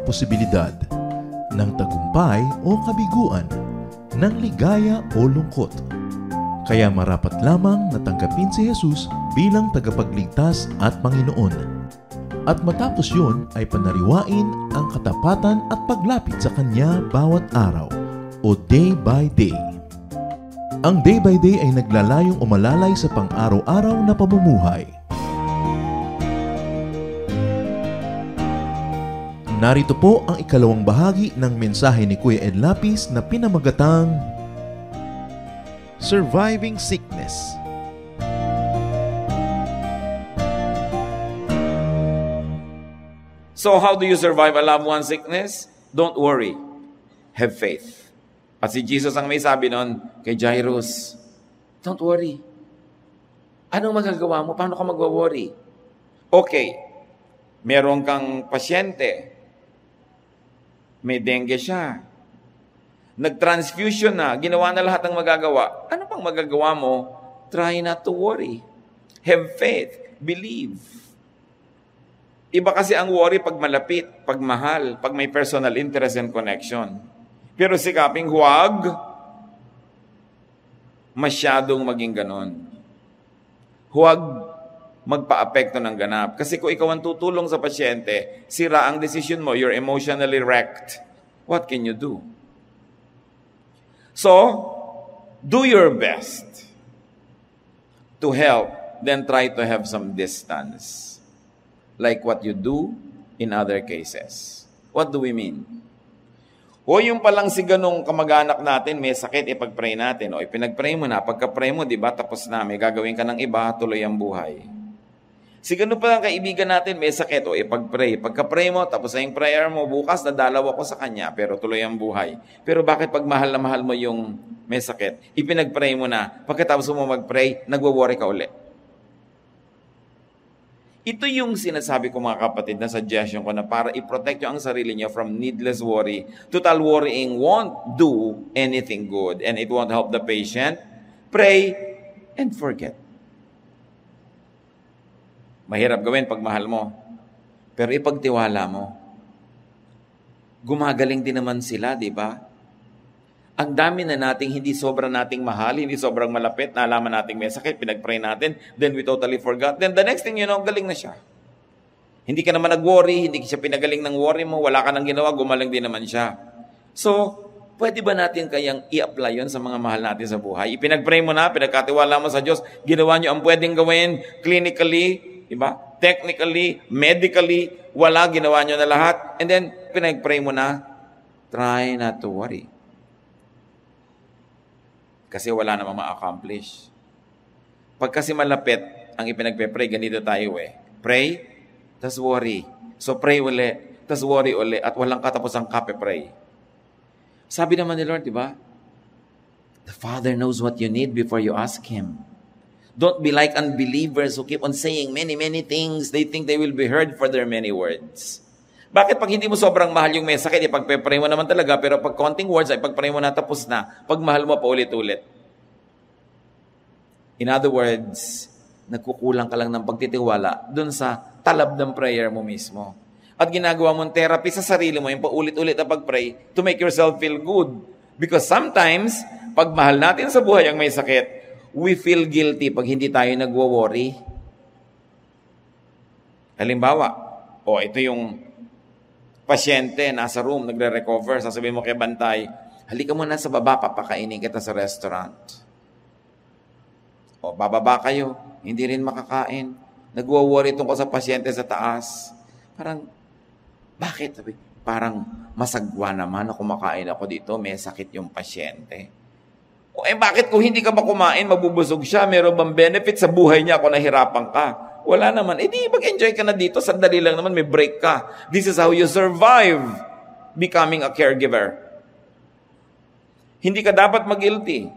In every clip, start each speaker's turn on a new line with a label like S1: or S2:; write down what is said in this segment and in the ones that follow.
S1: posibilidad ng tagumpay o kabiguan, ng ligaya o lungkot. Kaya marapat lamang na tanggapin si Jesus bilang tagapagligtas at Panginoon. At matapos yun ay panariwain ang katapatan at paglapit sa Kanya bawat araw o day by day. Ang day by day ay naglalayong umalalay sa pang-araw-araw na pamumuhay. Narito po ang ikalawang bahagi ng mensahe ni Kuya Ed Lapis na pinamagatang Surviving Sickness.
S2: So how do you survive a loved one's sickness? Don't worry. Have faith. At si Jesus ang may sabi nun kay Jairus, don't worry. Anong magagawa mo? Paano ka magwa-worry? Okay, meron kang pasyente. May dengue siya. Nag-transfusion na. Ginawa na lahat ng magagawa. Ano pang magagawa mo? Try not to worry. Have faith. Believe. Iba kasi ang worry pag malapit, pag mahal, pag may personal interest and connection. Pero sikaping huwag masyadong maging ganon. Huwag magpa-apekto ng ganap. Kasi kung ikaw ang tutulong sa pasyente, sira ang decision mo, you're emotionally wrecked. What can you do? So, do your best to help, then try to have some distance. Like what you do in other cases. What do we mean? O yung palang si ganong kamag-anak natin, may sakit, ipag-pray natin. O ipinag-pray mo na, pagka-pray mo, di ba, tapos na, may gagawin ka ng iba, tuloy ang buhay. Si ganun pa ang kaibigan natin, may sakit, o ipag-pray. Pagka-pray mo, tapos na yung prayer mo, bukas nadalaw ako sa kanya, pero tuloy ang buhay. Pero bakit pag mahal na mahal mo yung may sakit, ipinag-pray mo na, pagkatapos mo mag-pray, nagwo-worry ka uli. Ito yung sinasabi ko mga kapatid na suggestion ko na para i-protect nyo ang sarili nyo from needless worry. Total worrying won't do anything good and it won't help the patient. Pray and forget. Mahirap gawin pag mahal mo. Pero ipagtiwala mo. Gumagaling din naman sila, di ba? Ang dami na nating hindi sobrang nating mahal, hindi sobrang malapit, naalaman nating may sakit, pinag-pray natin, then we totally forgot. Then the next thing you know, galing na siya. Hindi ka naman nag-worry, hindi siya pinagaling ng worry mo, wala ka nang ginawa, gumaling din naman siya. So, pwede ba natin kayang i-apply yun sa mga mahal natin sa buhay? Ipinag-pray mo na, pinagkatiwala mo sa Diyos, ginawa nyo ang pwedeng gawin clinically, diba? Technically, medically, wala, ginawa nyo na lahat, and then pinag-pray mo na, try not to worry. Kasi wala namang ma-accomplish. Pag kasi malapit ang ipinagpe-pray, ganito tayo eh. Pray, tas worry. So pray uli, tas worry uli, at walang katapusang kape-pray. Sabi naman ni Lord, di ba? The Father knows what you need before you ask Him. Don't be like unbelievers who keep on saying many, many things. They think they will be heard for their many words. Bakit pag hindi mo sobrang mahal yung may sakit, ipag-pray mo naman talaga, pero pag konting words, ay pag-pray mo na tapos na, pag mahal mo pa ulit-ulit. In other words, nagkukulang ka lang ng pagtitiwala dun sa talab ng prayer mo mismo. At ginagawa mong therapy sa sarili mo, yung paulit-ulit na pag-pray, to make yourself feel good. Because sometimes, pag mahal natin sa buhay ang may sakit, we feel guilty pag hindi tayo nagwo-worry. Halimbawa, ito yung pasyente, nasa room, nagre-recover, sasabihin mo kay Bantay, halika mo na sa baba, papakainin kita sa restaurant. Bababa kayo, hindi rin makakain. Nagwo-worry tungkol sa pasyente sa taas. Parang, bakit? Parang masagwa naman na kumakain ako dito, may sakit yung pasyente. Bakit kung hindi ka ba kumain, mabubusog siya, meron bang benefit sa buhay niya kung nahirapan ka? Wala naman. Di mag-enjoy ka na dito. Sandali lang naman, may break ka. This is how you survive becoming a caregiver. Hindi ka dapat mag-guilty.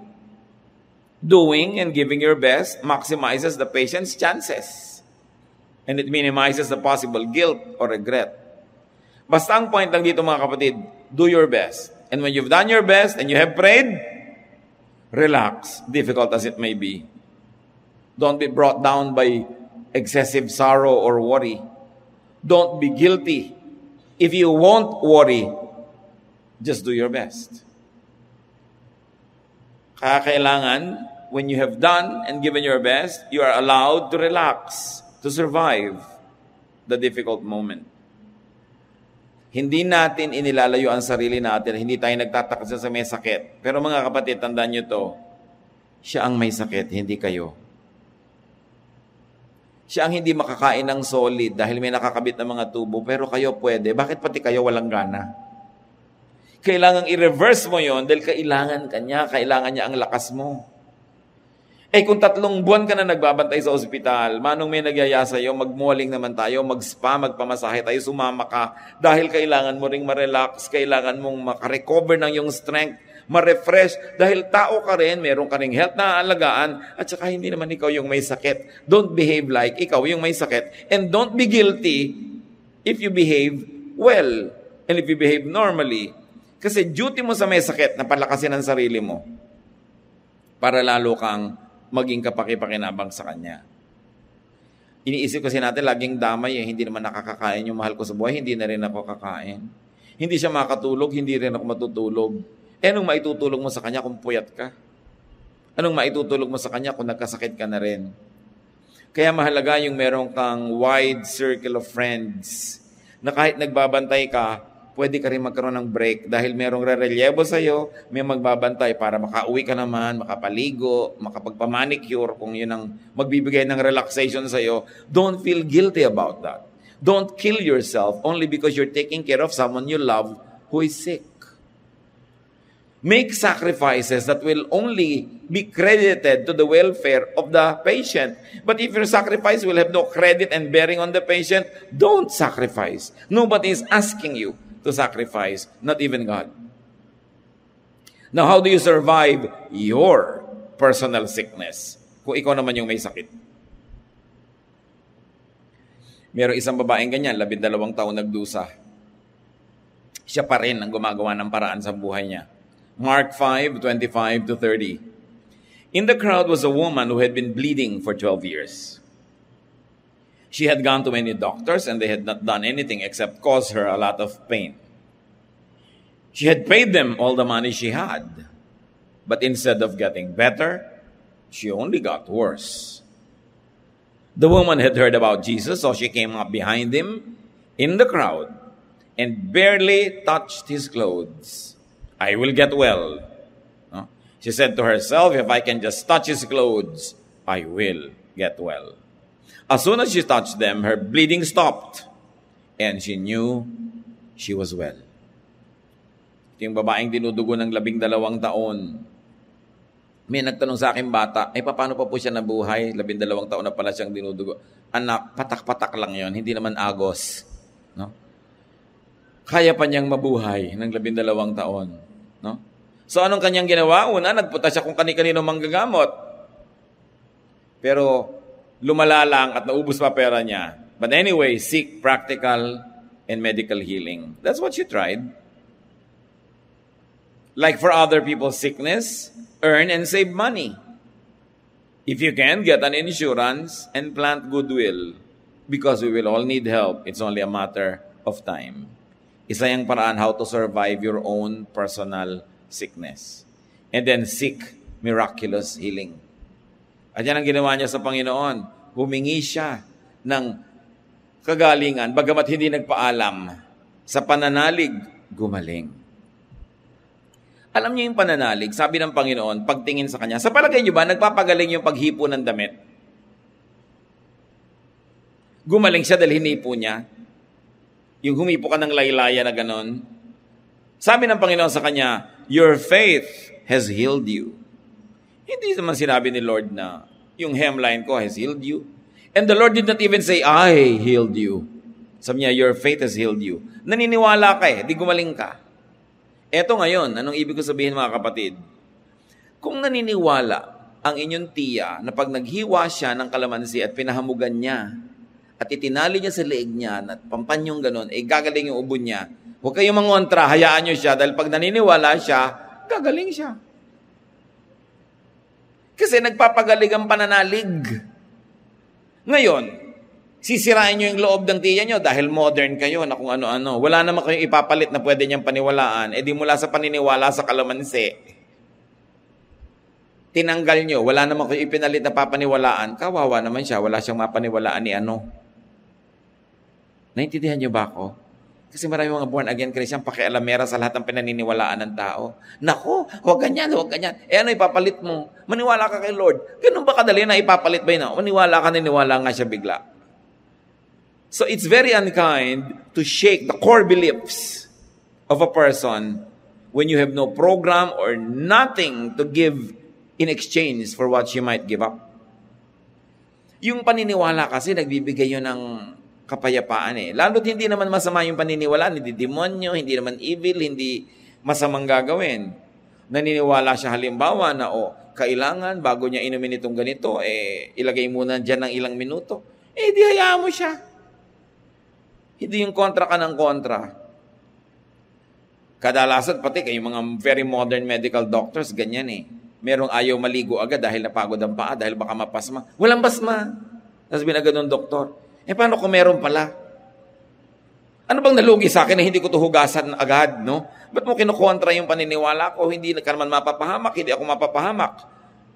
S2: Doing and giving your best maximizes the patient's chances. And it minimizes the possible guilt or regret. Basta ang point lang dito mga kapatid, do your best. And when you've done your best and you have prayed, relax, difficult as it may be. Don't be brought down by excessive sorrow or worry. Don't be guilty. If you won't worry, just do your best. Kaya kailangan, when you have done and given your best, you are allowed to relax, to survive the difficult moment. Hindi natin inilalayo ang sarili natin, hindi tayo nagtataka sa may sakit. Pero mga kapatid, tandaan nyo to, siya ang may sakit, hindi kayo. Siya ang hindi makakain ng solid dahil may nakakabit na mga tubo, pero kayo pwede. Bakit pati kayo walang gana? Kailangang i-reverse mo yon dahil kailangan kanya, kailangan niya ang lakas mo. Kung 3 buwan ka na nagbabantay sa ospital, manong may nagyaya sa'yo, mag-malling naman tayo, mag-spa, magpamasahe tayo, sumama ka, dahil kailangan mo ring ma-relax, kailangan mong makarecover ng yung strength, ma-refresh, dahil tao ka rin, meron ka ring health na aalagaan, at saka hindi naman ikaw yung may sakit. Don't behave like ikaw yung may sakit. And don't be guilty if you behave well, and if you behave normally. Kasi duty mo sa may sakit na palakasin ang sarili mo para lalo kang maging kapaki-pakinabang sa kanya. Iniisip kasi natin, laging damay hindi naman nakakakain yung mahal ko sa buhay, hindi na rin ako kakain. Hindi siya makatulog, hindi rin ako matutulog. Anong maitutulog mo sa kanya kung puyat ka? Anong maitutulog mo sa kanya kung nagkasakit ka na rin? Kaya mahalaga yung meron kang wide circle of friends na kahit nagbabantay ka, pwede ka rin magkaroon ng break dahil merong re-relyebo sa'yo, may magbabantay para makauwi ka naman, makapaligo, makapagpamanicure, kung yun ang magbibigay ng relaxation sa'yo. Don't feel guilty about that. Don't kill yourself only because you're taking care of someone you love who is sick. Make sacrifices that will only be credited to the welfare of the patient. But if your sacrifice will have no credit and bearing on the patient, don't sacrifice. Nobody is asking you to sacrifice, not even God. Now, how do you survive your personal sickness? Kung ikaw naman yung may sakit. Merong isang babaeng ganyan, 12 taon nagdusa. Siya pa rin ang gumagawa ng paraan sa buhay niya. Mark 5:25-30. In the crowd was a woman who had been bleeding for 12 years. She had gone to many doctors and they had not done anything except cause her a lot of pain. She had paid them all the money she had. But instead of getting better, she only got worse. The woman had heard about Jesus, so she came up behind him in the crowd and barely touched his clothes. I will get well. No? She said to herself, if I can just touch his clothes, I will get well. As soon as she touched them, her bleeding stopped. And she knew she was well. Ito yung babaeng dinudugo ng 12 taon. May nagtanong sa akin bata, paano pa po siya nabuhay? 12 taon na pala siyang dinudugo. Anak, patak-patak lang yon, hindi naman agos. No? Kaya pa niyang mabuhay ng 12 taon. No? So anong kanyang ginawa? Una, nagpunta siya kung kani-kanino manggagamot. Pero lumala lang at naubos pa pera niya. But anyway, seek practical and medical healing. That's what she tried. Like for other people's sickness, earn and save money. If you can, get an insurance and plant goodwill. Because we will all need help. It's only a matter of time. Isa yung paraan how to survive your own personal sickness. And then seek miraculous healing. At yan ang ginawa niya sa Panginoon. Humingi siya ng kagalingan, bagamat hindi nagpaalam. Sa pananalig, gumaling. Alam niyo yung pananalig, sabi ng Panginoon, pagtingin sa Kanya, sa palagay niyo ba, nagpapagaling yung paghipo ng damit? Gumaling siya dahil hinipo niya. Yung humipo ka ng laylaya na ganon. Sabi ng Panginoon sa kanya, your faith has healed you. Hindi naman sinabi ni Lord na yung hemline ko has healed you. And the Lord did not even say, I healed you. Sabi niya, your faith has healed you. Naniniwala ka di gumaling ka. Eto ngayon, anong ibig ko sabihin mga kapatid? Kung naniniwala ang inyong tiya na pag naghiwa siya ng kalamansi at pinahamugan niya, at itinali niya sa leeg niya at pampanyong ganon, gagaling yung ubo niya. Huwag kayong mangontra, hayaan niyo siya dahil pag naniniwala siya, gagaling siya. Kasi nagpapagaling ang pananalig. Ngayon, Sisirain nyo yung loob ng tiya nyo dahil modern kayo na kung ano-ano. Wala naman kayong ipapalit na pwede niyang paniwalaan. E di mula sa paniniwala sa kalamansi, tinanggal nyo, wala naman kayong ipinalit na papaniwalaan, kawawa naman siya, wala siyang mapaniwalaan ni ano. Naintindihan nyo ba ako? Kasi marami mga born again Christian pakialamera sa lahat ng pinaniniwalaan ng tao. Nako, huwag ganyan, huwag ganyan. Eh ano ipapalit mo? Maniwala ka kay Lord. Ganun ba kadali na ipapalit ba yun? Maniwala ka, naniwala nga siya bigla. So it's very unkind to shake the core beliefs of a person when you have no program or nothing to give in exchange for what she might give up. Yung paniniwala kasi nagbibigay yun ng kapayapaan eh. Lalo't hindi naman masama yung paniniwala, hindi demonyo, hindi naman evil, hindi masamang gagawin. Naniniwala siya halimbawa na kailangan bago niya inumin itong ganito, ilagay muna dyan ng ilang minuto. Di hayaan mo siya. Hindi yung kontra ka ng kontra. Kadalasan pati kayong mga very modern medical doctors, ganyan eh. Merong ayaw maligo agad dahil napagod ang paa, dahil baka mapasma. Walang basma. Tapos binagad ng doktor. Paano kung meron pala? Ano bang nalugi sa akin na hindi ko ito hugasan agad, no? Ba't mo kinukontra yung paniniwala ko? Hindi ka naman mapapahamak, hindi ako mapapahamak.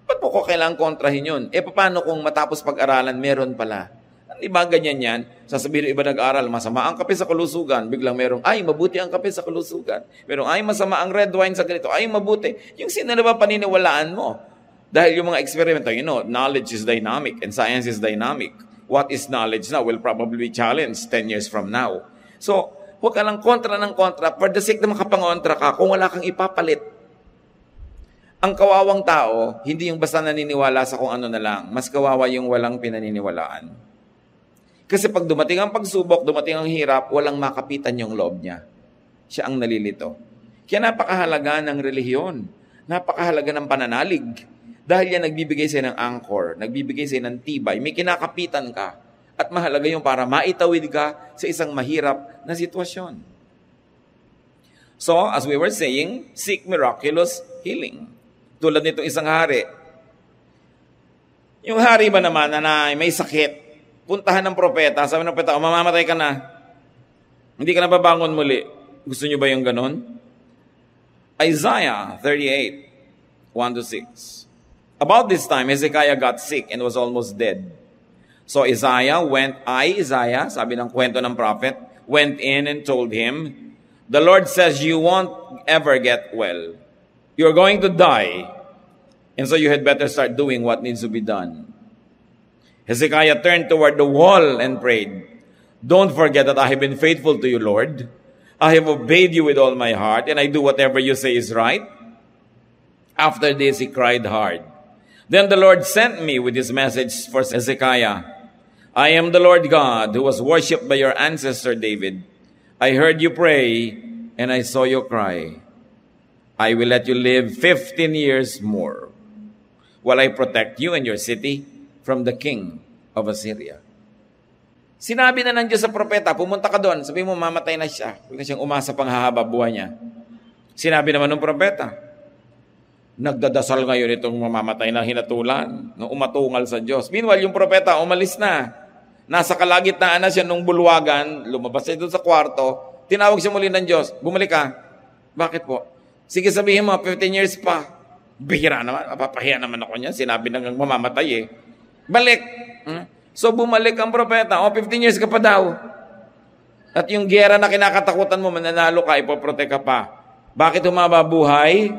S2: Ba't mo ko kailangang kontrahin yun? Paano kung matapos pag-aralan, meron pala? Di ba ganyan yan? Sasabihin ng iba nag-aral, masama ang kape sa kalusugan. Biglang merong, mabuti ang kape sa kalusugan. Merong, masama ang red wine sa ganito. Mabuti. Yung sino na ba paniniwalaan mo? Dahil yung mga eksperimento, knowledge is dynamic and science is dynamic. What is knowledge now will probably be challenged 10 years from now. So, huwag ka lang kontra ng kontra for the sake na makapangontra ka kung wala kang ipapalit. Ang kawawang tao, hindi yung basta naniniwala sa kung ano na lang. Mas kawawa yung walang pinaniniwalaan. Kasi pag dumating ang pagsubok, dumating ang hirap, walang makapitan yung loob niya. Siya ang nalilito. Kaya napakahalaga ng relihiyon. Napakahalaga ng pananalig. Dahil yan nagbibigay sa'yo ng anchor, nagbibigay sa'yo ng tibay, may kinakapitan ka. At mahalaga yung para maitawid ka sa isang mahirap na sitwasyon. So, as we were saying, seek miraculous healing. Tulad nito isang hari. Yung hari ba naman na may sakit, puntahan ng propeta, sabi ng propeta, mamamatay ka na. Hindi ka na babangon muli. Gusto niyo ba yung ganon? Isaiah 38, 1-6. About this time, Hezekiah got sick and was almost dead. So Isaiah, sabi ng kwento ng prophet, went in and told him, the Lord says you won't ever get well. You're going to die. And so you had better start doing what needs to be done. Hezekiah turned toward the wall and prayed, don't forget that I have been faithful to you, Lord. I have obeyed you with all my heart, and I do whatever you say is right. After this, he cried hard. Then the Lord sent me with this message for Hezekiah. I am the Lord God who was worshipped by your ancestor David. I heard you pray, and I saw you cry. I will let you live 15 years more, while I protect you and your city from the king of Assyria. Sinabi na ng Diyos sa propeta, pumunta ka doon, sabi mo, mamatay na siya. Huwag na siyang umasa pang hahaba buhay niya. Sinabi naman ng propeta, nagdadasal ngayon itong mamamatay na hinatulan, nung umatungal sa Diyos. Meanwhile, yung propeta, umalis na. Nasa kalagitnaan na siya nung bulwagan, lumabas siya doon sa kwarto, tinawag siya muli ng Diyos, bumalik ka. Bakit po? Sige, sabihin mo, 15 years pa. Bihira naman, mapapahiya naman ako niya, sinabi nang mamamatay eh. Balik. So bumalik ang propeta. 15 years ka pa daw. At yung gera na kinakatakutan mo, mananalo ka, ipoprotek ka pa. Bakit humaba buhay?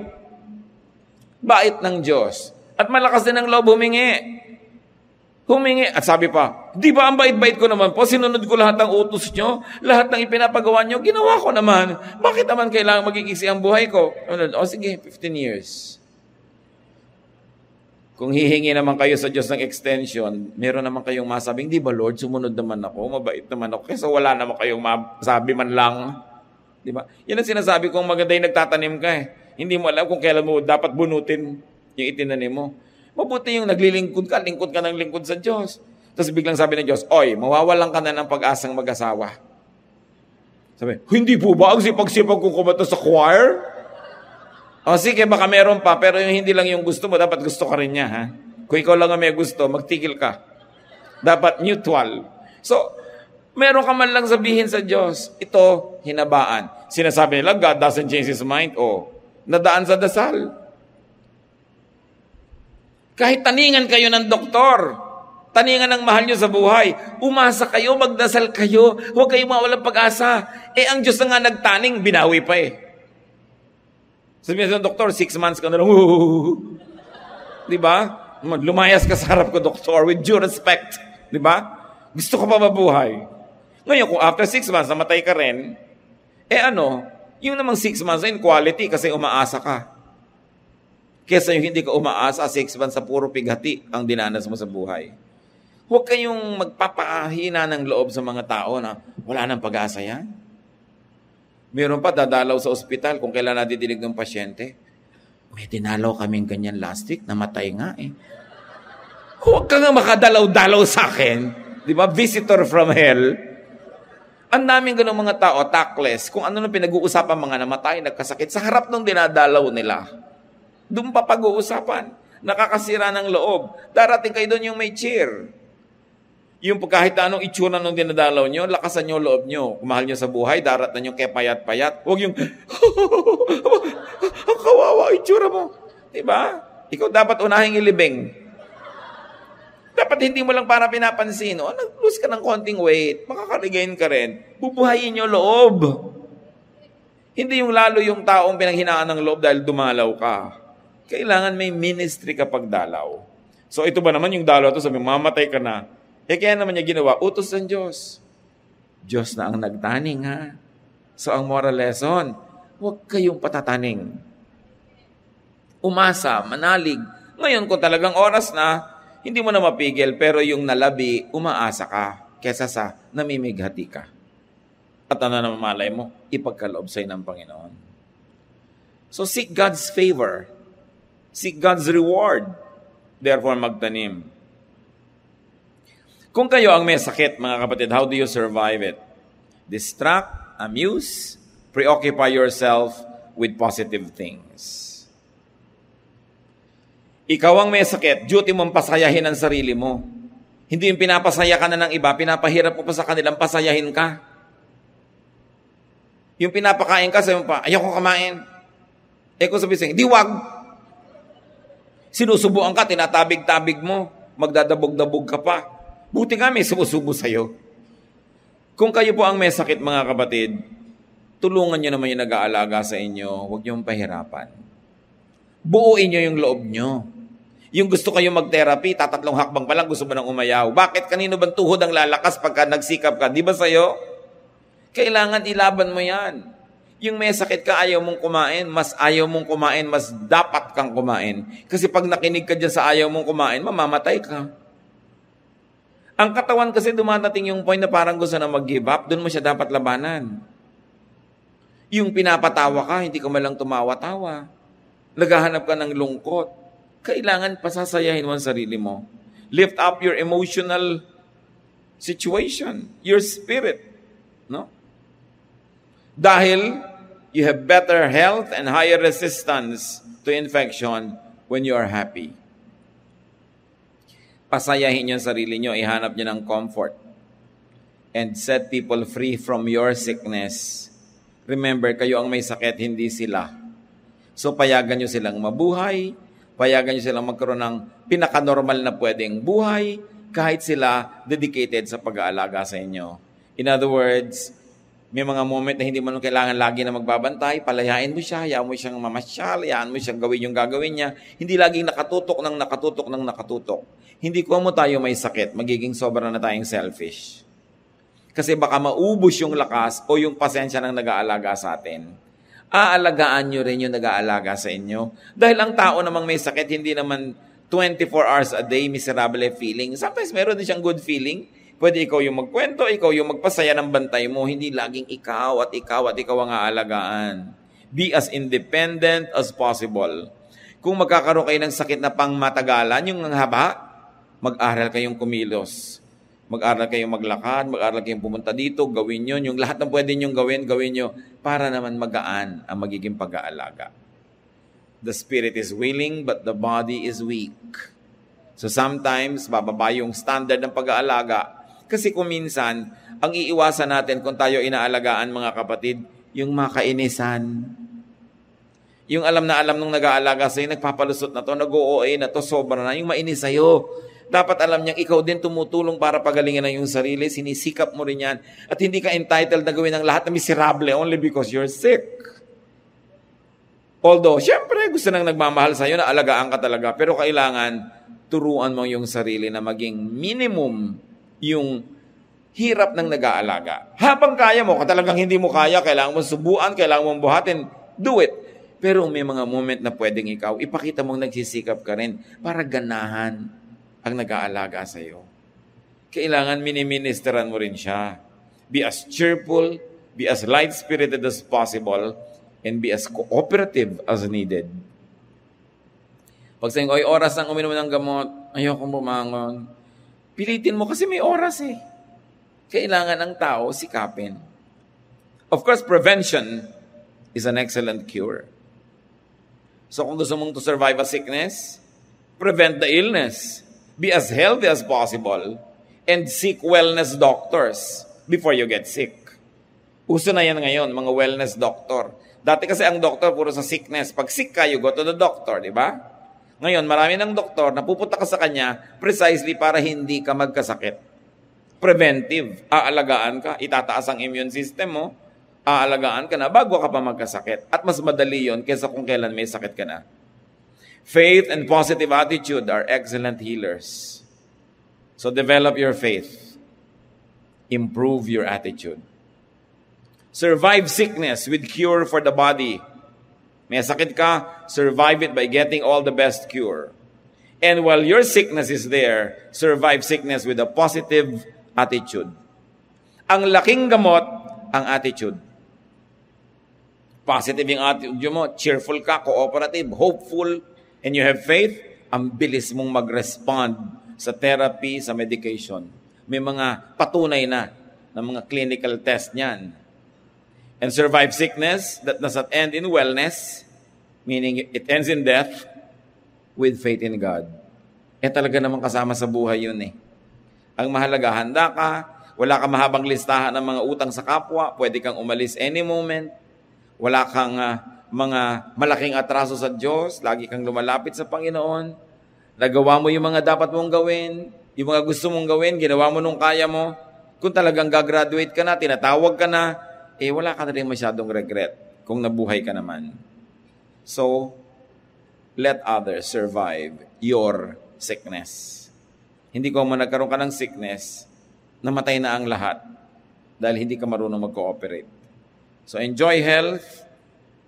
S2: Bait ng Diyos. At malakas din ang loob humingi. At sabi pa, di ba ang bait-bait ko naman po? Sinunod ko lahat ng utos nyo. Lahat ng ipinapagawa nyo, ginawa ko naman. Bakit naman kailangan magigiksi ang buhay ko? Sige, 15 years. Kung hihingi naman kayo sa Diyos ng extension, meron naman kayong masabing, di ba Lord, sumunod naman ako, mabait naman ako, kaysa wala naman kayong masabi man lang. Di ba? Yan ang sinasabi kong maganda yung nagtatanim ka eh. Hindi mo alam kung kailan mo dapat bunutin yung itinanim mo. Mabuti yung naglilingkod ka ng lingkod sa Diyos. Tapos biglang sabi ng Diyos, oy, mawawalan ka na ng pag-asang mag-asawa. Sabi, hindi po ba ang sipag-sipag kong kumanta sa choir? Sige, baka meron pa, pero yung hindi lang yung gusto mo, dapat gusto ka rin niya, ha? Kung ikaw lang ang may gusto, magtigil ka. Dapat neutral. So, meron ka man lang sabihin sa Diyos, ito, hinabaan. Sinasabi nila, God doesn't change His mind. Nadaan sa dasal. Kahit taningan kayo ng doktor, taningan ng mahal nyo sa buhay, umasa kayo, magdasal kayo, huwag kayong mawalang pag-asa. Ang Diyos na nga nagtaning, binawi pa Sabi niya sa doktor, 6 months ka na lang, diba? Lumayas ka sa harap ko, doktor, with due respect. Diba? Gusto ko pa mabuhay. Ngayon, kung after 6 months, namatay ka rin, yung namang 6 months in quality kasi umaasa ka. Kesa yung hindi ka umaasa, 6 months sa puro pighati ang dinanas mo sa buhay. Huwag kayong magpapahina ng loob sa mga tao na wala nang pag-asa yan. Meron pa dadalaw sa ospital kung kailan nadidinig ng pasyente. May dinalaw kaming ganyan last week, namatay nga Huwag ka nga makadalaw-dalaw sa akin. Di ba? Visitor from hell. Ang daming ganung mga tao, tactless. Kung ano nang pinag-uusapan mga namatay, nagkasakit, sa harap nung dinadalaw nila. Doon pa pag-uusapan. Nakakasira ng loob. Darating kayo doon yung may cheer. Yung kahit anong itsura nung dinadalaw nyo, lakasan nyo loob nyo. Kung mahal nyo sa buhay, darat na nyo kaya payat-payat. Huwag yung, ang kawawa itsura mo. Diba? Ikaw dapat unahing ilibing. Dapat hindi mo lang para pinapansin. Nag-lose ka ng konting weight, makakaligayin ka rin. Bubuhayin nyo loob. Hindi yung lalo yung taong pinanghinaan ng loob dahil dumalaw ka. Kailangan may ministry kapag dalaw. So ito ba naman yung dalaw to, sabi mamatay ka na. Kaya naman niya ginawa, utos ng Diyos. Diyos na ang nagtaning, ha? So ang moral lesson, huwag kayong patataning. Umasa, manalig. Ngayon, kung talagang oras na, hindi mo na mapigil, pero yung nalabi, umaasa ka, kesa sa namimighati ka. At ano na mamalay mo, ipagkaloob sa'yo ng Panginoon. So seek God's favor. Seek God's reward. Therefore, magtanim. Kung kayo ang may sakit, mga kapatid, how do you survive it? Distract, amuse, preoccupy yourself with positive things. Ikaw ang may sakit, duty mong pasayahin ang sarili mo. Hindi yung pinapasaya ka na ng iba, pinapahirap mo pa sa kanilang pasayahin ka. Yung pinapakain ka, sabi mo pa, ayaw ko kamain. Kung sabihin, di wag. Sinusubuan ka, tinatabig-tabig mo, magdadabog-dabog ka pa. Buti nga may sumusubo sa'yo. Kung kayo po ang may sakit, mga kapatid, tulungan nyo naman yung nag-aalaga sa inyo. Huwag nyo pahirapan. Buuin nyo yung loob nyo. Yung gusto kayo mag-therapy, tatatlong hakbang pa lang, gusto mo nang umayaw. Bakit? Kanino bang tuhod ang lalakas pagka nagsikap ka? Di ba sa'yo? Kailangan ilaban mo yan. Yung may sakit ka, ayaw mong kumain, mas dapat kang kumain. Kasi pag nakinig ka dyan sa ayaw mong kumain, mamamatay ka. Ang katawan kasi dumadating yung point na parang gusto na mag-give up, doon mo siya dapat labanan. Yung pinapatawa ka, hindi ka malang tumawa-tawa. Naghahanap ka ng lungkot. Kailangan pasasayahin mo ang sarili mo. Lift up your emotional situation, your spirit. No? Dahil you have better health and higher resistance to infection when you are happy. Pasayahin niyo ang sarili niyo, ihanap niyo ng comfort. And set people free from your sickness. Remember, kayo ang may sakit, hindi sila. So payagan niyo silang mabuhay, payagan niyo silang magkaroon ng pinaka-normal na pwedeng buhay, kahit sila dedicated sa pag-aalaga sa inyo. In other words, may mga moment na hindi mo kailangan lagi na magbabantay, palayain mo siya, hayaan mo siyang mamasyal, hayaan mo siyang gawin yung gagawin niya, hindi laging nakatutok. Hindi ko mo tayo may sakit, magiging sobra na tayong selfish. Kasi baka maubos yung lakas o yung pasensya ng nag-aalaga sa atin. Aalagaan nyo rin yung nag-aalaga sa inyo. Dahil ang tao namang may sakit, hindi naman 24 hours a day miserable feeling. Sometimes meron din siyang good feeling. Pwede ikaw yung magkwento, ikaw yung magpasaya ng bantay mo, hindi laging ikaw at ikaw ang aalagaan. Be as independent as possible. Kung magkakaroon kayo ng sakit na pangmatagalan, yung haba, mag-aral kayong kumilos. Mag-aral kayong maglakad, mag-aral kayong pumunta dito, gawin yun. Yung lahat ng pwede nyong gawin nyo para naman magaan ang magiging pag-aalaga. The spirit is willing, but the body is weak. So sometimes, bababa yung standard ng pag-aalaga. Kasi kung minsan, ang iiwasan natin kung tayo inaalagaan mga kapatid, yung makainisan. Yung alam nung nag-aalaga sa'yo, nagpapalusot na to, nag-OA na to, sobra na, yung mainis sa'yo. Dapat alam niyang ikaw din tumutulong para pagalingin ang iyong sarili, sinisikap mo rin yan, at hindi ka entitled na gawin ang lahat na miserable only because you're sick. Although, syempre, gusto nang nagmamahal sa'yo na alagaan ka talaga, pero kailangan turuan mo yung sarili na maging minimum yung hirap ng nag-aalaga. Habang kaya mo, kung talagang hindi mo kaya, kailangan mo subuan, kailangan mong buhatin, do it. Pero may mga moment na pwedeng ikaw, ipakita mong nagsisikap ka rin para ganahan ang nag-aalaga sa iyo. Kailangan miniministeran mo rin siya. Be as cheerful, be as light-spirited as possible, and be as cooperative as needed. Pag sa'yo, oy, oras ng uminom ng gamot, ayokong bumangon. Pilitin mo kasi may oras eh. Kailangan ng tao sikapin. Of course, prevention is an excellent cure. So kung gusto mong to survive a sickness, prevent the illness. Be as healthy as possible and seek wellness doctors before you get sick. Uso na yan ngayon, mga wellness doctor. Dati kasi ang doctor puro sa sickness. Pag sick ka, you go to the doctor, di ba? Ngayon, marami ng doktor na pupunta ka sa kanya precisely para hindi ka magkasakit. Preventive. Aalagaan ka, itataas ang immune system mo, aalagaan ka na bago ka pa magkasakit. At mas madali yon kaysa kung kailan may sakit ka na. Faith and positive attitude are excellent healers. So develop your faith. Improve your attitude. Survive sickness with cure for the body. May sakit ka, survive it by getting all the best cure. And while your sickness is there, survive sickness with a positive attitude. Ang laking gamot, ang attitude. Positive yung attitude mo, cheerful ka, cooperative, hopeful, and you have faith, ang bilis mong mag-respond sa therapy, sa medication. May mga patunay na mga clinical test niyan. And survive sickness that does not end in wellness, meaning it ends in death, with faith in God. Talaga namang kasama sa buhay yun eh. Ang mahalaga, handa ka, wala kang mahabang listahan ng mga utang sa kapwa, pwede kang umalis any moment, wala kang mga malaking atraso sa Diyos, lagi kang lumalapit sa Panginoon, nagawa mo yung mga dapat mong gawin, yung mga gusto mong gawin, ginawa mo nung kaya mo. Kung talagang gagraduate ka na, tinatawag ka na, wala ka na rin masyadong regret kung nabuhay ka naman. So, let others survive your sickness. Hindi ko man nagkaroon ka ng sickness, namatay na ang lahat dahil hindi ka marunong mag-cooperate. So enjoy health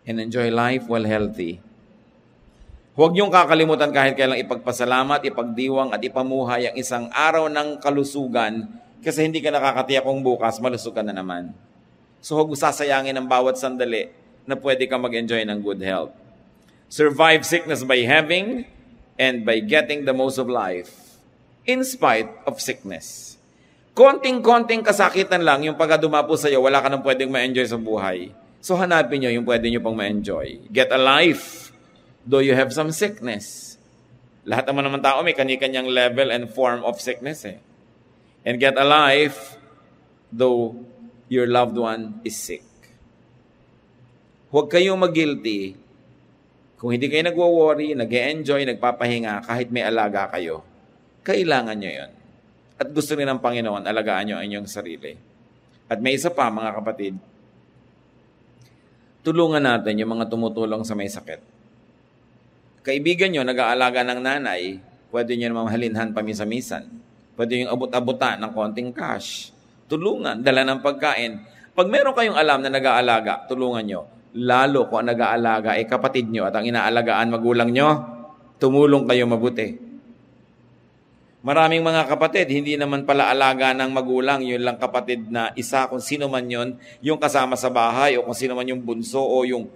S2: and enjoy life while healthy. Huwag niyong kakalimutan kahit kailang ipagpasalamat, ipagdiwang at ipamuhay ang isang araw ng kalusugan kasi hindi ka nakakatiyak kung bukas malusog ka na naman. So huwag sasayangin ang bawat sandali na pwede ka mag-enjoy ng good health. Survive sickness by having and by getting the most of life in spite of sickness. Konting-konting kasakitan lang yung pagka dumapo sa'yo, wala ka nang pwedeng ma-enjoy sa buhay. So hanapin nyo yung pwede nyo pang ma-enjoy. Get a life, though you have some sickness. Lahat naman tao may kanya-kanyang level and form of sickness eh. And get a life, though your loved one is sick. Huwag kayong mag-guilty kung hindi kayo nagwo-worry, nag-e-enjoy, nagpapahinga, kahit may alaga kayo. Kailangan nyo yun. At gusto rin ng Panginoon, alagaan nyo ang inyong sarili. At may isa pa, mga kapatid, tulungan natin yung mga tumutulong sa may sakit. Kaibigan nyo, nag-aalaga ng nanay, pwede nyo naman halinhan pamisa-misan. Pwede yung abot-abutan ng konting cash. Tulungan, dala ng pagkain. Pag meron kayong alam na nag-aalaga, tulungan nyo. Lalo kung ang nag-aalaga ay kapatid nyo at ang inaalagaan magulang nyo, tumulong kayo mabuti. Maraming mga kapatid, hindi naman pala alaga ng magulang, yun lang kapatid na isa, kung sino man yun, yung kasama sa bahay, o kung sino man yung bunso, o yung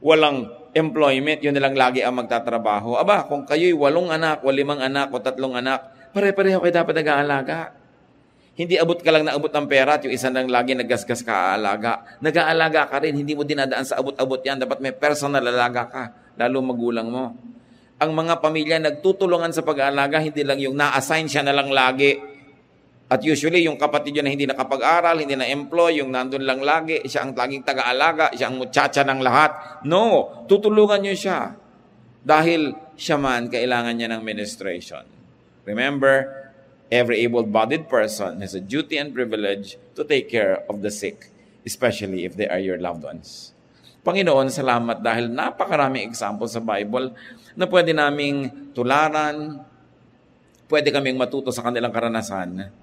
S2: walang employment, yun nilang lagi ang magtatrabaho. Aba, kung kayo'y 8 anak, o 5 anak, o 3 anak, pare-pareho kayo dapat nag-aalaga. Hindi abot ka lang na abot ng pera at yung isa lang lagi naggasgas ka aalaga. Nag-aalaga ka rin, hindi mo dinadaan sa abot-abot yan, dapat may personal alaga ka, lalo magulang mo. Ang mga pamilya nagtutulungan sa pag-aalaga, hindi lang yung na-assign siya na lang lagi At usually, yung kapatid yun na hindi nakapag-aral, hindi na-employ, yung nandun lang lagi, siya ang laging taga-alaga, siya ang muchacha ng lahat. No, tutulungan nyo siya. Dahil siya man, kailangan niya ng ministration. Remember, every able-bodied person has a duty and privilege to take care of the sick, especially if they are your loved ones. Panginoon, salamat dahil napakaraming example sa Bible na pwede naming tularan, pwede kaming matuto sa kanilang karanasan.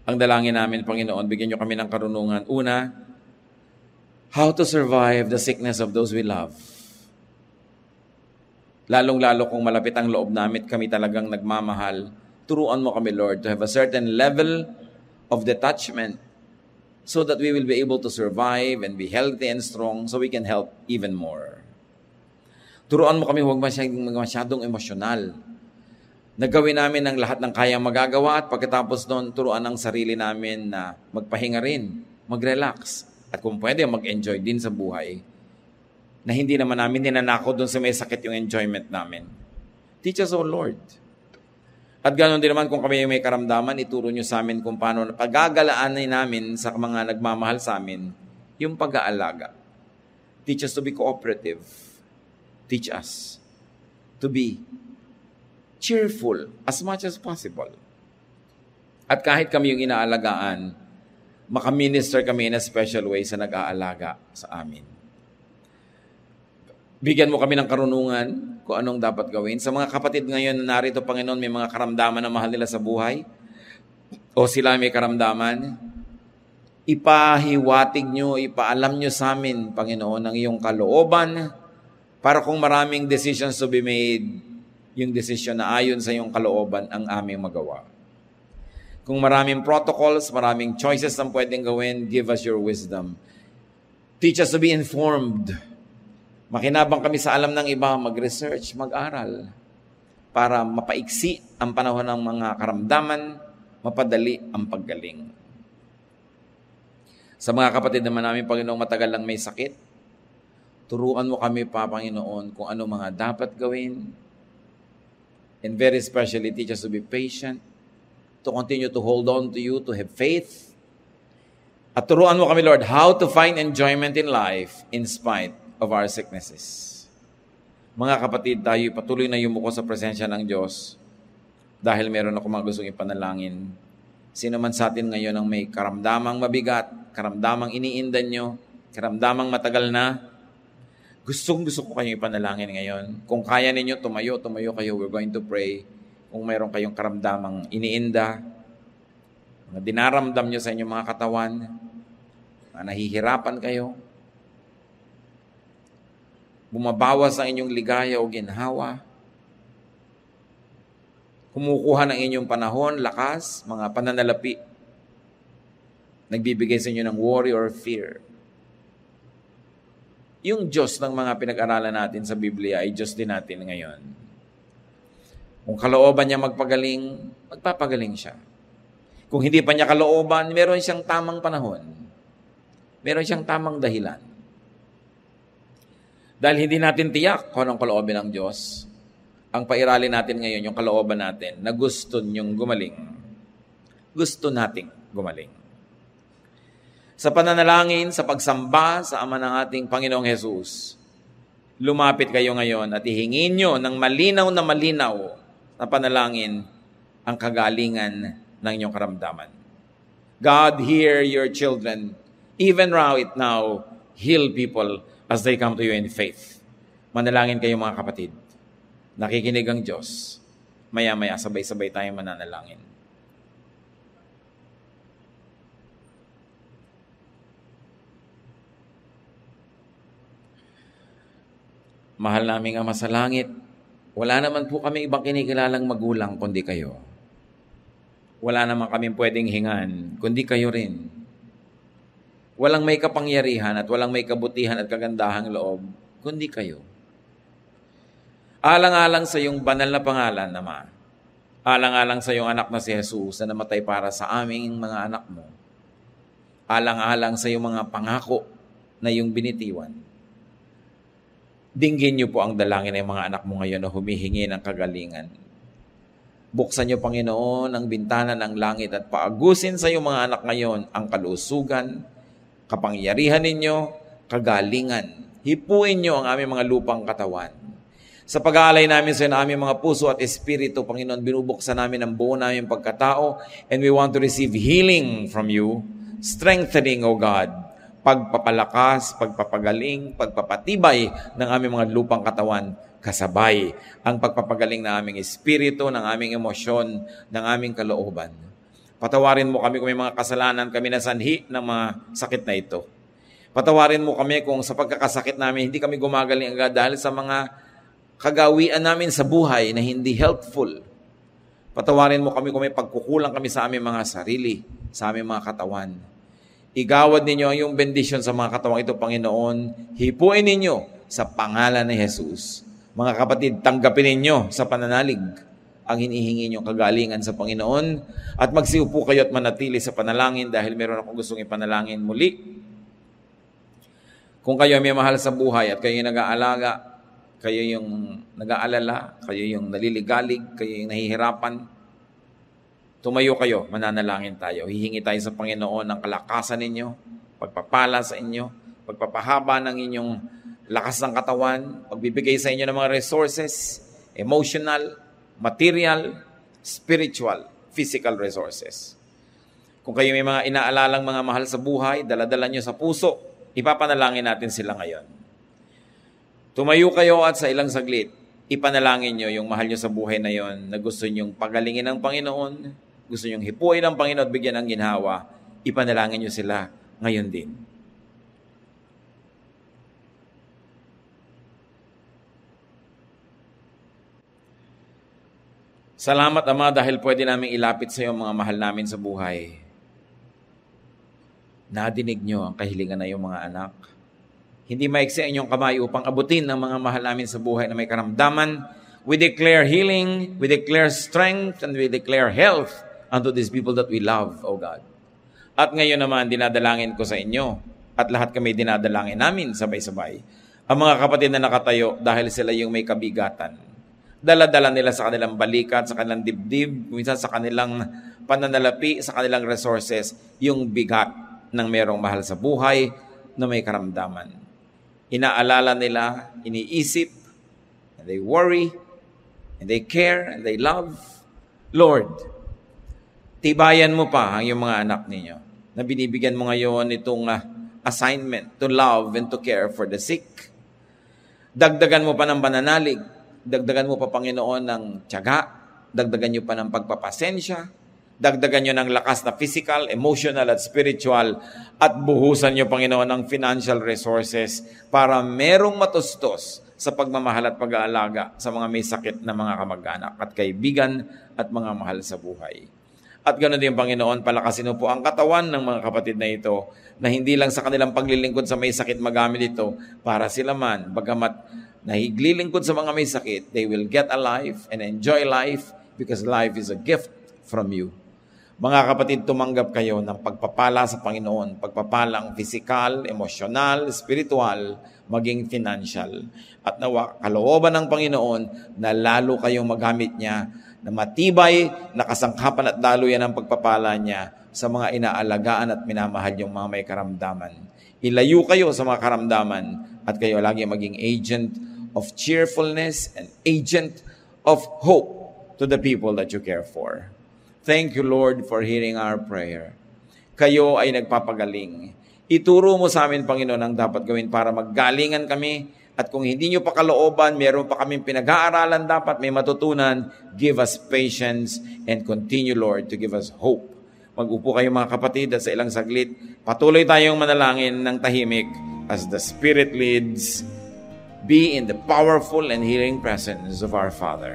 S2: Ang dalangin namin, Panginoon, bigyan niyo kami ng karunungan. Una, how to survive the sickness of those we love. Lalong-lalo kung malapit ang loob namin, kami talagang nagmamahal. Turuan mo kami, Lord, to have a certain level of detachment so that we will be able to survive and be healthy and strong so we can help even more. Turuan mo kami huwag masyadong emosyonal. Nagawin namin ang lahat ng kayang magagawa at pagkatapos noon, turuan ang sarili namin na magpahinga rin, mag-relax, at kung pwede, mag-enjoy din sa buhay na hindi naman namin ninanakaw doon sa may sakit yung enjoyment namin. Teach us, O Lord. At ganoon din naman kung kami may karamdaman, ituro nyo sa amin kung paano paggagalaanin namin sa mga nagmamahal sa amin yung pag-aalaga. Teach us to be cooperative. Teach us to be cheerful as much as possible. At kahit kami yung inaalagaan, makaminister kami in a special way sa nag-aalaga sa amin. Bigyan mo kami ng karunungan kung anong dapat gawin. Sa mga kapatid ngayon na narito, Panginoon, may mga karamdaman na mahal nila sa buhay o sila may karamdaman, ipahiwatig nyo, ipaalam nyo sa amin, Panginoon, ang iyong kalooban para kung maraming decisions to be made, yung desisyon na ayon sa iyong kalooban ang aming magawa. Kung maraming protocols, maraming choices na pwedeng gawin, give us your wisdom. Teach us to be informed. Makinabang kami sa alam ng iba, mag-research, mag-aral, para mapaiksi ang panahon ng mga karamdaman, mapadali ang paggaling. Sa mga kapatid naman namin, Panginoon, matagal lang may sakit, turuan mo kami pa, Panginoon, kung ano mga dapat gawin. And very especially, teach us to be patient, to continue to hold on to you, to have faith. At turuan mo kami, Lord, how to find enjoyment in life in spite of our sicknesses. Mga kapatid, tayo patuloy na yumuko sa presensya ng Diyos dahil meron ako mga gustong ipanalangin. Sino man sa atin ngayon ang may karamdamang mabigat, karamdamang iniindan nyo, karamdamang matagal na, gusto ko kayong ipanalangin ngayon. Kung kaya ninyo, tumayo kayo. We're going to pray. Kung mayroon kayong karamdamang iniinda, mga dinaramdam nyo sa inyong mga katawan, mga nahihirapan kayo, bumabawas ang inyong ligaya o ginhawa, kumukuha ng inyong panahon, lakas, mga pananalapi, nagbibigay sa inyo ng worry or fear. Yung Diyos ng mga pinag-aralan natin sa Biblia ay Diyos din natin ngayon. Kung kalooban niya magpagaling, magpapagaling siya. Kung hindi pa niya kalooban, meron siyang tamang panahon. Meron siyang tamang dahilan. Dahil hindi natin tiyak kung anong kaloobin ng Diyos, ang pairalin natin ngayon, yung kalooban natin, na gusto niyong gumaling. Gusto nating gumaling. Sa pananalangin, sa pagsamba sa Ama ng ating Panginoong Hesus, lumapit kayo ngayon at ihingin nyo ng malinaw na panalangin ang kagalingan ng inyong karamdaman. God, hear your children. Even right now, heal people as they come to you in faith. Manalangin kayo mga kapatid. Nakikinig ang Diyos. Maya-maya, sabay-sabay tayong mananalangin. Mahal naming Ama sa langit, wala naman po kami ibang kinikilalang magulang kundi kayo. Wala naman kami pwedeng hingan kundi kayo rin. Walang may kapangyarihan at walang may kabutihan at kagandahang loob kundi kayo. Alang-alang sa iyong banal na pangalan, Ama. Alang-alang sa iyong anak na si Jesus na namatay para sa aming mga anak mo. Alang-alang sa iyong mga pangako na iyong binitiwan. Dinggin niyo po ang dalangin ng mga anak mo ngayon na humihingi ng kagalingan. Buksan niyo, Panginoon, ang bintana ng langit at paagusin sa iyong mga anak ngayon ang kalusugan, kapangyarihan ninyo, kagalingan. Hipuin niyo ang aming mga lupang katawan. Sa pag-aalay namin sa aming mga puso at espiritu, Panginoon, binubuksan namin ang buo namin pagkatao, and we want to receive healing from you, strengthening, O God, pagpapalakas, pagpapagaling, pagpapatibay ng aming mga lupang katawan, kasabay ang pagpapagaling ng aming espiritu, ng aming emosyon, ng aming kalooban. Patawarin mo kami kung may mga kasalanan kami na sanhi ng mga sakit na ito. Patawarin mo kami kung sa pagkakasakit namin, hindi kami gumagaling agad dahil sa mga kagawian namin sa buhay na hindi helpful. Patawarin mo kami kung may pagkukulang kami sa aming mga sarili, sa aming mga katawan. Igawad ninyo ang iyong bendisyon sa mga katawang ito, Panginoon. Hipuin ninyo sa pangalan ni Jesus. Mga kapatid, tanggapin ninyo sa pananalig ang hinihingi niyong kagalingan sa Panginoon at magsiupo kayo at manatili sa panalangin dahil meron akong gustong ipanalangin muli. Kung kayo may mahal sa buhay at kayo yung nag-aalaga, kayo yung nag-aalala, kayo yung naliligalig, kayo yung nahihirapan, tumayo kayo, mananalangin tayo. Hihingi tayo sa Panginoon ng kalakasan ninyo, pagpapala sa inyo, pagpapahaba ng inyong lakas ng katawan, pagbibigay sa inyo ng mga resources, emotional, material, spiritual, physical resources. Kung kayo may mga inaalalang mga mahal sa buhay, daladala nyo sa puso, ipapanalangin natin sila ngayon. Tumayo kayo at sa ilang saglit, ipanalangin nyo yung mahal nyo sa buhay na yon na gusto nyong pagalingin ng Panginoon, gusto nyong hipuin ng Panginoon at bigyan ng ginhawa, ipanalangin nyo sila ngayon din. Salamat, Ama, dahil pwede namin ilapit sa iyo mga mahal namin sa buhay. Nadinig nyo ang kahilingan na iyong mga anak. Hindi maiksi ang inyong kamay upang abutin ang mga mahal namin sa buhay na may karamdaman. We declare healing, we declare strength, and we declare health unto these people that we love, O God. At ngayon naman, dinadalangin ko sa inyo, at lahat kami dinadalangin namin sabay-sabay, ang mga kapatid na nakatayo dahil sila yung may kabigatan. Dala-dala nila sa kanilang balikat, sa kanilang dibdib, minsan sa kanilang pananalapi, sa kanilang resources, yung bigat ng merong mahal sa buhay na may karamdaman. Inaalala nila, iniisip, and they worry, and they care, and they love. Lord, tibayan mo pa ang iyong mga anak ninyo na binibigyan mo ngayon itong assignment to love and to care for the sick. Dagdagan mo pa ng pananalig, dagdagan mo pa, Panginoon, ng tiyaga, dagdagan nyo pa ng pagpapasensya, dagdagan nyo ng lakas na physical, emotional at spiritual, at buhusan nyo, Panginoon, ng financial resources para merong matustos sa pagmamahal at pag-aalaga sa mga may sakit na mga kamag-anak at kaibigan at mga mahal sa buhay. At ganoon din, Panginoon, palakasin mo po ang katawan ng mga kapatid na ito na hindi lang sa kanilang paglilingkod sa may sakit magamit ito para sila man, bagamat nahiglilingkod sa mga may sakit, they will get alive and enjoy life because life is a gift from you. Mga kapatid, tumanggap kayo ng pagpapala sa Panginoon, pagpapalang physical, emotional, spiritual, maging financial. At nawa, kalooban ng Panginoon na lalo kayong magamit niya na matibay, nakasangkapan at daluyan ang pagpapala niya sa mga inaalagaan at minamahal yung mga may karamdaman. Ilayo kayo sa mga karamdaman at kayo lagi maging agent of cheerfulness and agent of hope to the people that you care for. Thank you, Lord, for hearing our prayer. Kayo ay nagpapagaling. Ituro mo sa amin, Panginoon, ang dapat gawin para maggalingan kami. At kung hindi nyo pa kalooban, meron pa kaming pinag-aaralan dapat, may matutunan, give us patience and continue, Lord, to give us hope. Mag-upo kayo, mga kapatid, at sa ilang saglit, patuloy tayong manalangin ng tahimik as the Spirit leads. Be in the powerful and healing presence of our Father.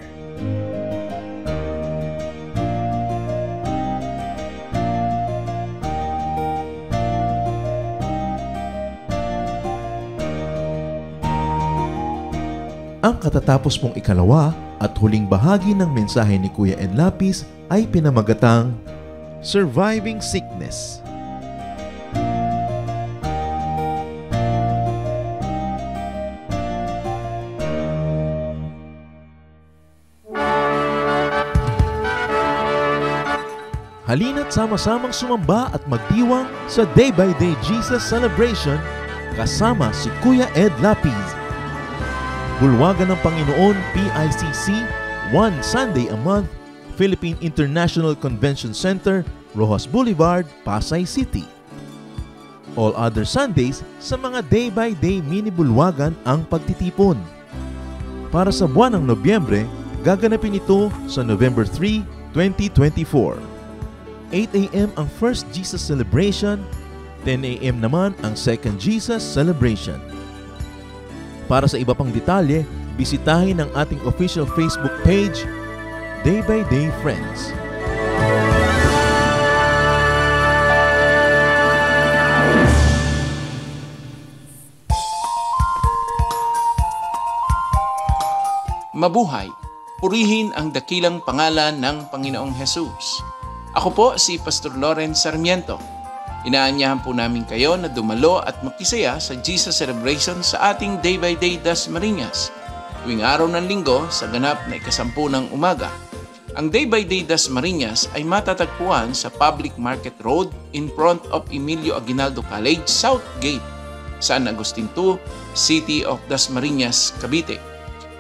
S1: Ang katatapos mong ikalawa at huling bahagi ng mensahe ni Kuya Ed Lapis ay pinamagatang Surviving Sickness. Halina't sama-samang sumamba at magdiwang sa Day by Day Jesus Celebration kasama si Kuya Ed Lapiz. Bulwagan ng Panginoon PICC, one Sunday a month, Philippine International Convention Center, Rojas Boulevard, Pasay City. All other Sundays sa mga Day by Day mini bulwagan ang pagtitipon. Para sa buwan ng Nobyembre, gaganapin ito sa November 3, 2024. 8 a.m. ang First Jesus Celebration, 10 a.m. naman ang Second Jesus Celebration. Para sa iba pang detalye, bisitahin ang ating official Facebook page, Day by Day Friends.
S3: Mabuhay! Purihin ang dakilang pangalan ng Panginoong Hesus. Ako po si Pastor Lawrence Sarmiento. Inaanyahan po namin kayo na dumalo at makisaya sa Jesus Celebration sa ating Day by Day Dasmariñas tuwing araw ng linggo sa ganap na 10:00 ng umaga. Ang Day by Day Dasmariñas ay matatagpuan sa Public Market Road in front of Emilio Aguinaldo College, South Gate, San Agustin 2, City of Dasmariñas, Cavite.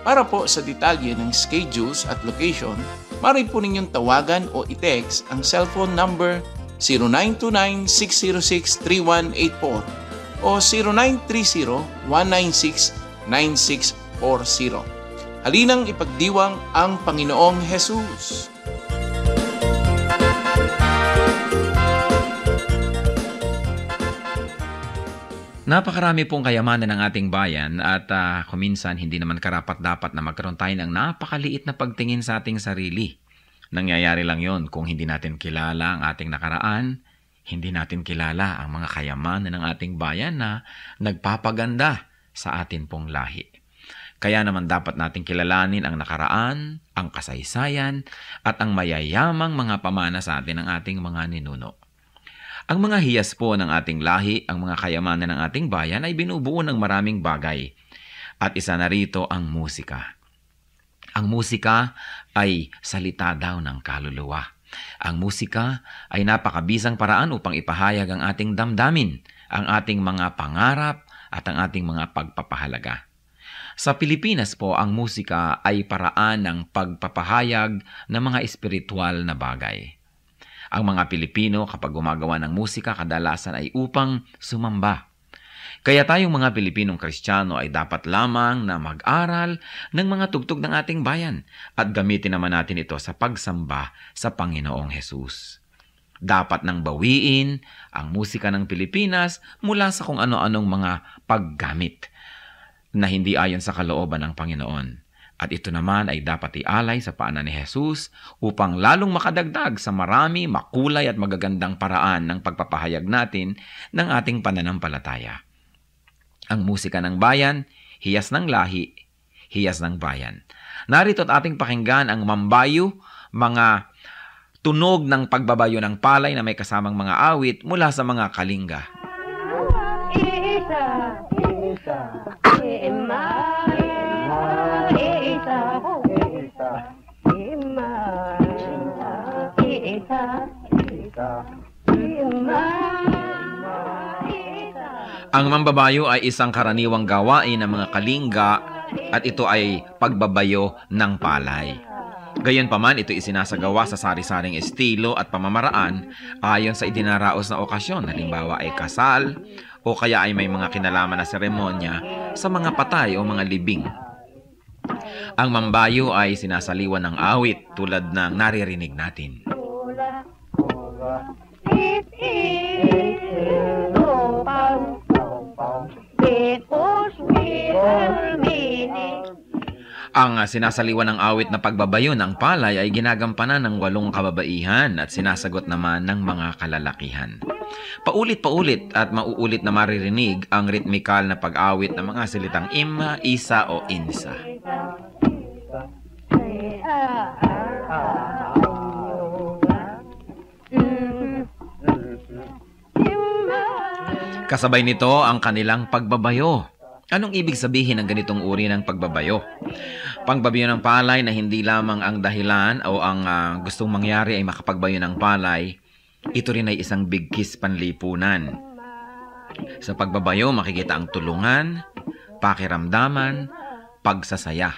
S3: Para po sa detalye ng schedules at location, maaari po ninyong tawagan o i-text ang cellphone number 0929-606-3184 o 0930-196-9640. Halinang ipagdiwang ang Panginoong Hesus.
S4: Napakarami pong kayamanan ng ating bayan at kuminsan hindi naman karapat-dapat na magkaroon tayo ng napakaliit na pagtingin sa ating sarili. Nangyayari lang yon kung hindi natin kilala ang ating nakaraan, hindi natin kilala ang mga kayamanan ng ating bayan na nagpapaganda sa atin pong lahi. Kaya naman dapat natin kilalanin ang nakaraan, ang kasaysayan, at ang mayayamang mga pamana sa atin ng ating mga ninuno. Ang mga hiyas po ng ating lahi, ang mga kayamanan ng ating bayan ay binubuo ng maraming bagay. At isa na rito ang musika. Ang musika ay salita daw ng kaluluwa. Ang musika ay napakabisang paraan upang ipahayag ang ating damdamin, ang ating mga pangarap at ang ating mga pagpapahalaga. Sa Pilipinas po, ang musika ay paraan ng pagpapahayag ng mga espiritual na bagay. Ang mga Pilipino kapag gumagawa ng musika kadalasan ay upang sumamba. Kaya tayong mga Pilipinong Kristiyano ay dapat lamang na mag-aral ng mga tugtog ng ating bayan at gamitin naman natin ito sa pagsamba sa Panginoong Hesus. Dapat nang bawiin ang musika ng Pilipinas mula sa kung ano-anong mga paggamit na hindi ayon sa kalooban ng Panginoon. At ito naman ay dapat ialay sa paanan ni Hesus upang lalong makadagdag sa marami, makulay at magagandang paraan ng pagpapahayag natin ng ating pananampalataya. Ang musika ng bayan, hiyas ng lahi, hiyas ng bayan. Narito at ating pakinggan ang mambayo, mga tunog ng pagbabayo ng palay na may kasamang mga awit mula sa mga kalinga. Ang mambabayo ay isang karaniwang gawain ng mga kalinga at ito ay pagbabayo ng palay. Gayunpaman, ito isinasagawa sa sari-saring estilo at pamamaraan ayon sa idinaraos na okasyon. Halimbawa ay kasal o kaya ay may mga kinalaman na seremonya sa mga patay o mga libing. Ang mambayo ay sinasaliwan ng awit tulad ng naririnig natin. Ang sinasaliwan ng awit na pagbabayo ng palay ay ginagampanan ng 8 kababaihan at sinasagot naman ng mga kalalakihan. Paulit-paulit at mauulit na maririnig ang ritmikal na pag-awit ng mga salitang ima, isa o insa. Kasabay nito ang kanilang pagbabayo. Anong ibig sabihin ng ganitong uri ng pagbabayo? Pagbabayo ng palay na hindi lamang ang dahilan o ang gustong mangyari ay makapagbayo ng palay, ito rin ay isang bigkis panlipunan. Sa pagbabayo, makikita ang tulungan, pakiramdaman, pagsasaya.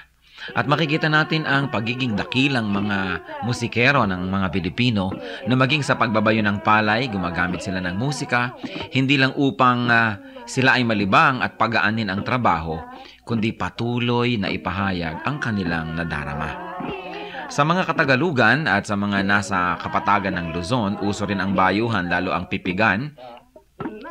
S4: At makikita natin ang pagiging dakilang mga musikero ng mga Pilipino na maging sa pagbabayo ng palay, gumagamit sila ng musika, hindi lang upang sila ay malibang at pagaanin ang trabaho, kundi patuloy na ipahayag ang kanilang nadarama. Sa mga Katagalugan at sa mga nasa kapatagan ng Luzon, uso rin ang bayuhan, lalo ang pipigan.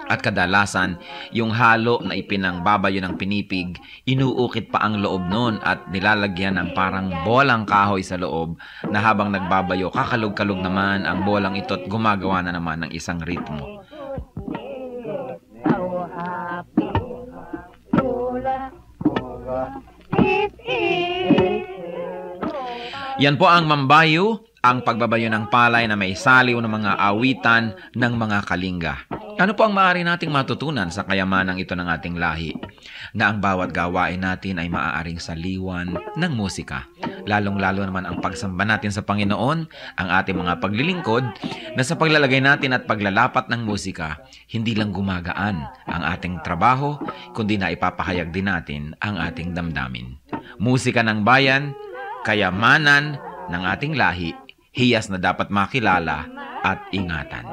S4: At kadalasan, yung halo na ipinangbabayo ng pinipig, inuukit pa ang loob nun at nilalagyan ng parang bolang kahoy sa loob na habang nagbabayo, kakalog-kalog naman ang bolang ito at gumagawa na naman ng isang ritmo. Yan po ang mambayo, ang pagbabayo ng palay na may saliw ng mga awitan ng mga kalinga. Ano po ang maaari nating matutunan sa kayamanang ito ng ating lahi? Na ang bawat gawain natin ay maaaring saliwan ng musika. Lalong-lalo naman ang pagsamba natin sa Panginoon, ang ating mga paglilingkod, na sa paglalagay natin at paglalapat ng musika, hindi lang gumagaan ang ating trabaho, kundi na ipapahayag din natin ang ating damdamin. Musika ng bayan, kayamanan ng ating lahi, hiyas na dapat makilala at ingatan.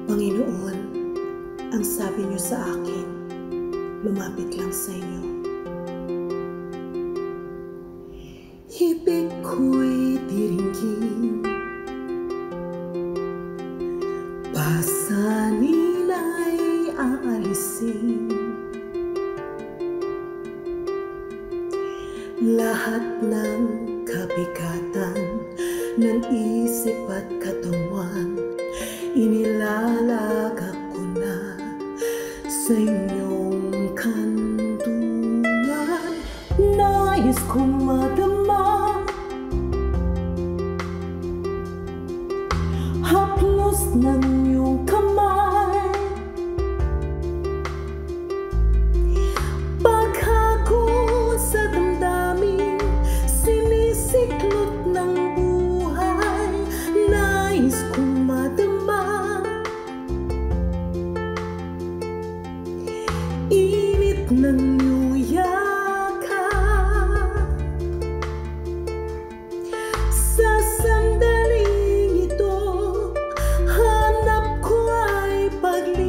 S5: Panginoon, ang sabi niyo sa akin, lumapit lang sa inyo. Ibig ko'y diringgin, pasanin ay aalisin, lahat ng kabigatan ng isip at katawan, inilalagak ko na sa inyong kantungan. Nais kong madama haplos ng iyong kamay, paghako sa damdamin, sinisiklot ng buhay. Nais kong madama init ng iyong yakap. Sa sandaling ito, hanap ko ay paglinga.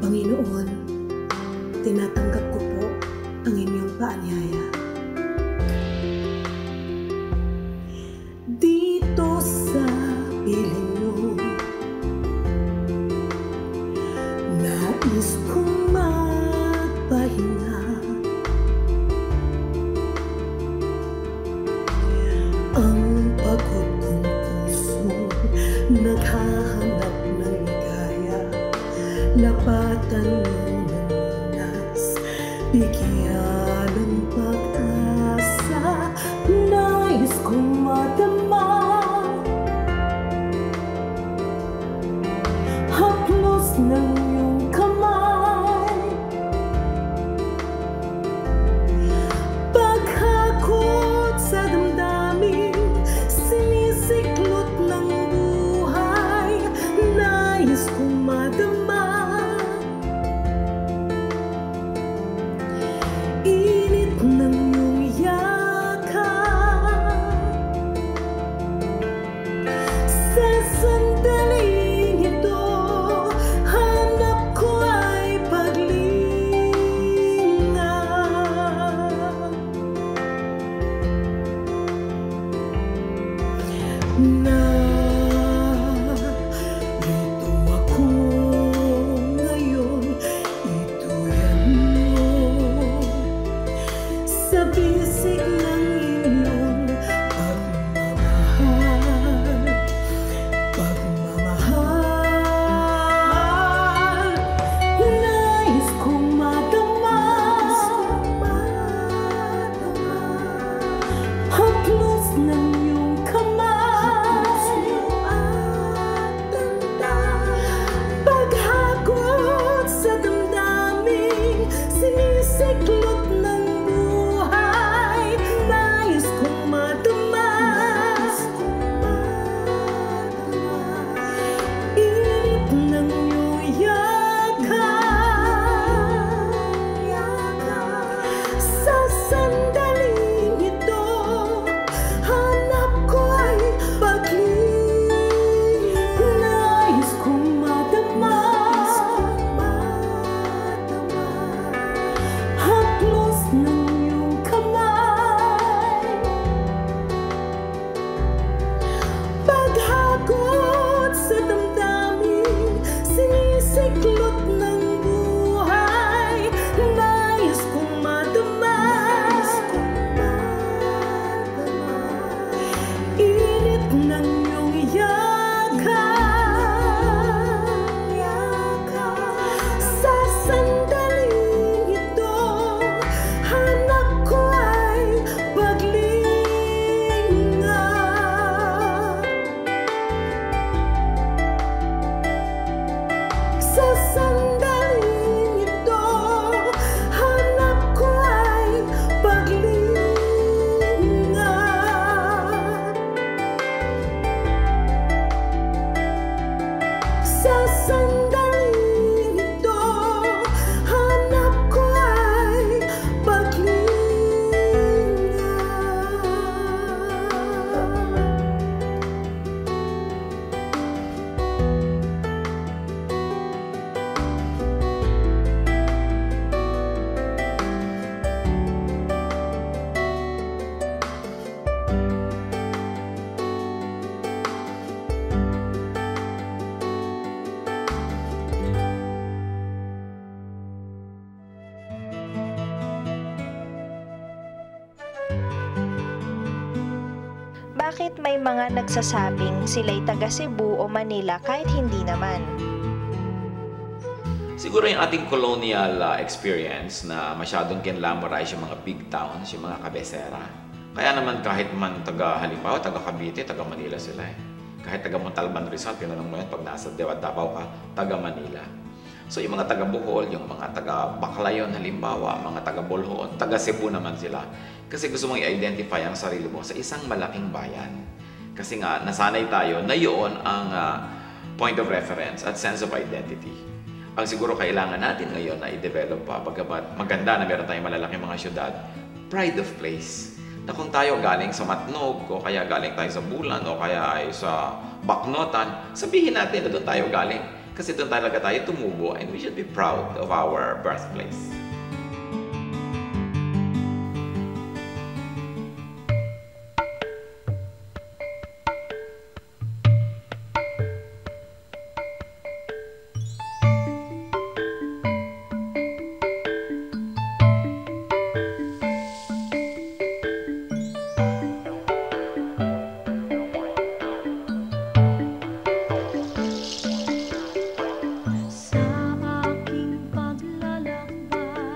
S5: Panginoon, tinatanggap ko po ang inyong paanyaya. Dito sa piling niyo, nais kong magpahinga. Ang pagod kong puso, naghahanap ng ligaya. Lapatan mo ng lunas, bigyan ng pag-asa. Nais kong madama haplos ng iyong kamay, paghakot sa damdamin, sinisiklot ng buhay. Nais kong madama init ng iyong yakap. Sa sandaling ito, hanap ko ay paglinga. Sa sandaling ito, hanap ko ay paglinga.
S6: Bakit may mga nagsasabing sila'y taga Cebu o Manila kahit hindi naman?
S4: Siguro yung ating colonial experience na masyadong kinlamorize yung mga big towns, yung mga kabesera. Kaya naman kahit man halimbawa, taga Cavite, taga Manila sila eh. Kahit taga Montalban, Rizal, tinanong mo yan pag nasa Davao ka, taga Manila. So yung mga taga Bohol, yung mga taga Baclayon halimbawa, mga taga Bolhon, taga Cebu naman sila. Kasi gusto mong i-identify ang sarili mo sa isang malaking bayan. Kasi nga, nasanay tayo na yun ang point of reference at sense of identity. Ang siguro kailangan natin ngayon na i-develop pa, bagamat maganda na meron tayong malalaking mga syudad, pride of place. Na kung tayo galing sa Matnog, o kaya galing tayo sa Bulan, o kaya ay sa Baknotan, sabihin natin na doon tayo galing. Kasi doon talaga tayo tumubo and we should be proud of our birthplace.
S7: Sa aking paglalakbay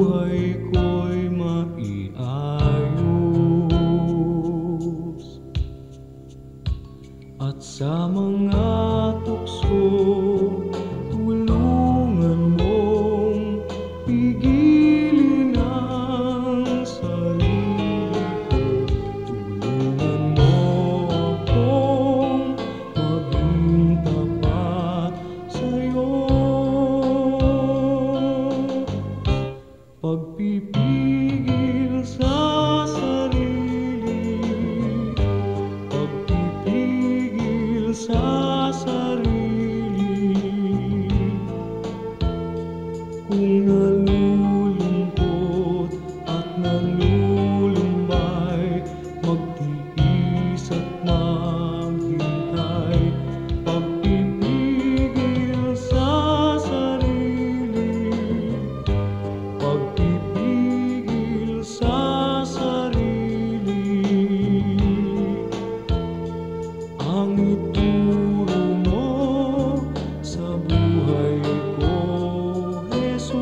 S7: buhay ko'y maiayos, at sa mga tukso tulungan mong pigilin ang sarili ko. Tulungan mo akong maging tapat sa'yo. Pagpipigil sa sarili, pagpipigil sa sarili. Kung nalulungkot at nalulumbay, magtiis at maghintay. Pagpipigil sa sarili, pagpipigil sa sarili. Ang ituro mo sa buhay ko, Jesus.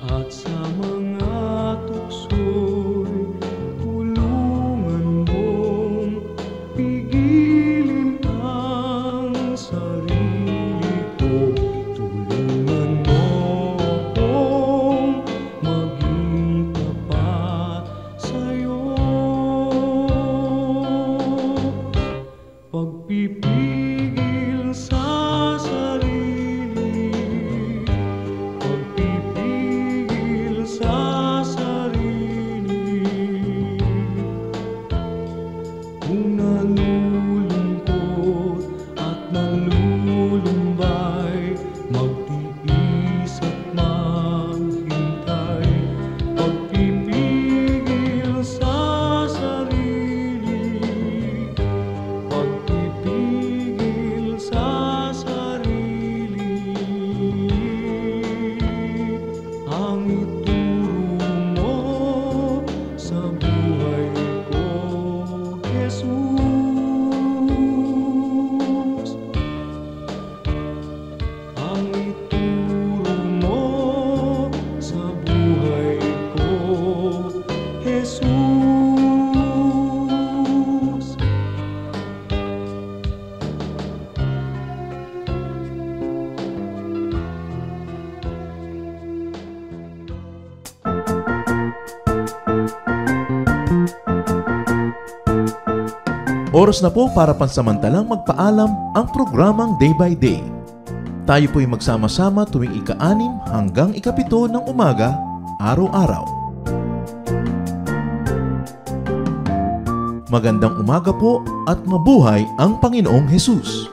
S7: At sa mga tukso'y tulungan mong pigilin ang sarili ko. Tulungan mo akong maging tapat sa'yo. Pagpipigil sa sarili, pagpipigil sa sarili. Kung nalulungkot at nalulumbay, magtiis at maghintay. Pagpipigil sa sarili, pagpipigil sa sarili. Ang ituro mo sa buhay ko, Jesus. Ang ituro mo sa buhay ko, Jesus.
S1: Oras na po para pansamantalang magpaalam ang programang Day by Day. Tayo po'y magsama-sama tuwing ika-6 hanggang ika-7 ng umaga, araw-araw. Magandang umaga po at mabuhay ang Panginoong Hesus!